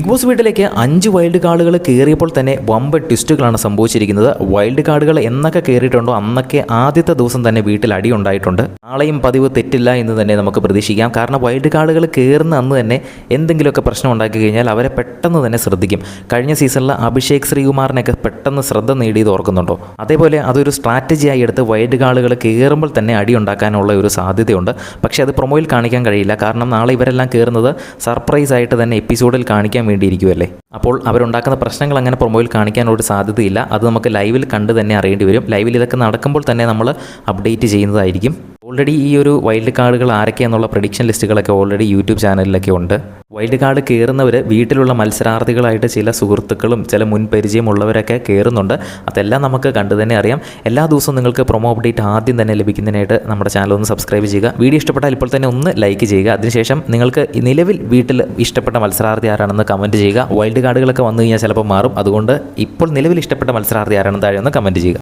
Big boss വീട്ടിലേക്ക് 5 wild കാർഡുകൾ കയറിയപ്പോൾ തന്നെ വമ്പ ട്വിസ്റ്റുകളാണ് സംഭവിച്ചിരിക്കുന്നത്. വൈൽഡ് കാർഡുകൾ എന്നൊക്കെ കയറിയിട്ടുണ്ടോ അന്നൊക്കെ ആദ്യത്തെ ദിവസം തന്നെ വീട്ടിൽ അടി ഉണ്ടായിട്ടുണ്ട്. നാളെയും പതിവ് തെറ്റില്ല എന്ന് തന്നെ നമുക്ക് പ്രതീക്ഷിക്കാം. കാരണം വൈൽഡ് കാർഡുകൾ കയറുന്ന അന്ന് തന്നെ എന്തെങ്കിലുമൊക്കെ പ്രശ്നം ഉണ്ടാക്കി കഴിഞ്ഞാൽ അവരെ പെട്ടെന്ന് തന്നെ ശ്രദ്ധിക്കും. കഴിഞ്ഞ സീസണിൽ അഭിഷേക് ശ്രീകുമാറിനൊക്കെ പെട്ടെന്ന് ശ്രദ്ധ നേടിയത് ഓർക്കുന്നുണ്ടോ? അതേപോലെ അതൊരു സ്ട്രാറ്റജിയായി എടുത്ത് വൈൽഡ് കാർഡുകൾ കയറുമ്പോൾ തന്നെ അടി ഉണ്ടാക്കാനുള്ള ഒരു സാധ്യതയുണ്ട്. പക്ഷേ അത് പ്രൊമോയിൽ കാണിക്കാൻ കഴിയില്ല. കാരണം നാളെ ഇവരെല്ലാം കയറുന്നത് സർപ്രൈസ് ആയിട്ട് തന്നെ എപ്പിസോഡിൽ കാണിക്കാൻ വേണ്ടിയിരിക്കുമല്ലേ. അപ്പോൾ അവരുണ്ടാക്കുന്ന പ്രശ്നങ്ങൾ അങ്ങനെ പ്രൊമോയിൽ കാണിക്കാനൊരു സാധ്യതയില്ല. അത് നമുക്ക് ലൈവിൽ കണ്ട് തന്നെ അറിയേണ്ടി വരും. ലൈവിൽ ഇതൊക്കെ നടക്കുമ്പോൾ തന്നെ നമ്മൾ അപ്ഡേറ്റ് ചെയ്യുന്നതായിരിക്കും. ഓൾറെഡി ഈ ഒരു വൈൽഡ് കാർഡുകൾ ആരൊക്കെയെന്നുള്ള പ്രഡിക്ഷൻ ലിസ്റ്റുകളൊക്കെ ഓൾറെഡി യൂട്യൂബ് ചാനലിലൊക്കെ ഉണ്ട്. വൈൽഡ് കാർഡ് കയറുന്നവർ വീട്ടിലുള്ള മത്സരാർത്ഥികളായിട്ട് ചില സുഹൃത്തുക്കളും ചില മുൻപരിചയമുള്ളവരൊക്കെ കയറുന്നുണ്ട്. അതെല്ലാം നമുക്ക് കണ്ടു തന്നെ അറിയാം. എല്ലാ ദിവസവും നിങ്ങൾക്ക് പ്രൊമോ അപ്ഡേറ്റ് ആദ്യം തന്നെ ലഭിക്കുന്നതിനായിട്ട് നമ്മുടെ ചാനൽ ഒന്ന് സബ്സ്ക്രൈബ് ചെയ്യുക. വീഡിയോ ഇഷ്ടപ്പെട്ടാൽ ഇപ്പോൾ തന്നെ ഒന്ന് ലൈക്ക് ചെയ്യുക. അതിനുശേഷം നിങ്ങൾക്ക് നിലവിൽ വീട്ടിൽ ഇഷ്ടപ്പെട്ട മത്സരാർത്ഥി ആരാണെന്ന് കമൻറ്റ് ചെയ്യുക. വൈൽഡ് കാർഡുകളൊക്കെ വന്നു കഴിഞ്ഞാൽ ചിലപ്പോൾ മാറും. അതുകൊണ്ട് ഇപ്പോൾ നിലവിൽ ഇഷ്ടപ്പെട്ട മത്സരാർത്ഥി ആരാണെന്ന് താഴെ ഒന്ന് കമൻറ്റ് ചെയ്യുക.